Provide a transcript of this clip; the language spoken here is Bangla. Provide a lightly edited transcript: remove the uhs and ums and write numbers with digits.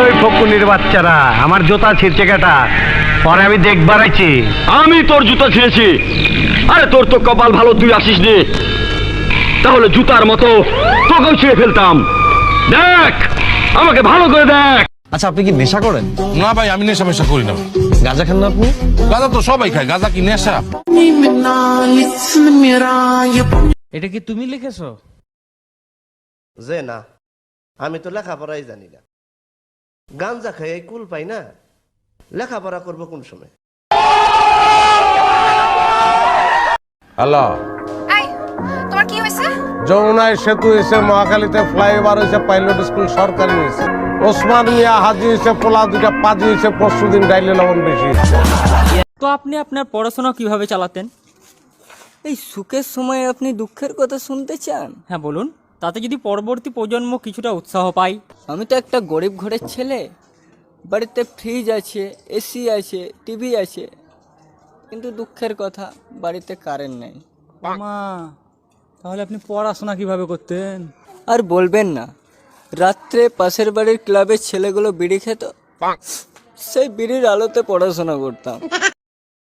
ওই ফকুনির বাচ্চারা আমার জুতা ছিঁড়ছে কেটা, পরে আমি দেখবার আইছি। আমি তোর জুতা ছিঁড়েছি? আরে তোর তো কপাল ভালো, তুই আসিস নি, তাহলে জুতার মতো তোকেও ছিঁড়ে ফেলতাম। দেখ, আমাকে ভালো করে দেখ। আচ্ছা, আপনি কি নেশা করেন? না ভাই, আমি নেশা মেশা করি না। গাঁজা খান না আপনি? গাঁজা তো সবাই খায়, গাঁজা কি নেশা? এটা কি তুমি লিখেছো? যে না, আমি তো লেখাপড়াই জানি না, গাঞ্জা খাই কুল পাই না, লেখাপড়া করবো কোন সময়? হ্যালো, এই তোমার কি হয়েছে? যমুনায় সেতু হয়েছে, মহাখালীতে ফ্লাইওভার হয়েছে, পাইলট স্কুল সরকারি হয়েছে, ওসমান মিয়া হাজি হয়েছে, পোলা দুইটা পাজি হয়েছে, পরশুদিন ডাইলে লবণ বেশি। তো আপনি আপনার পড়াশোনা কিভাবে চালাতেন? এই সুখের সময় আপনি দুঃখের কথা শুনতে চান? হ্যাঁ বলুন, তাতে যদি পরবর্তী প্রজন্ম কিছুটা উৎসাহ পায়। আমি তো একটা গরিব ঘরের ছেলে, বাড়িতে ফ্রিজ আছে, এসি আছে, টিভি আছে, কিন্তু দুঃখের কথা বাড়িতে কারেন্ট নেই। মা, তাহলে আপনি পড়াশোনা কিভাবে করতেন? আর বলবেন না, রাত্রে পাশের বাড়ির ক্লাবের ছেলেগুলো বিড়ি খেত, সেই বিড়ির আলোতে পড়াশোনা করতাম।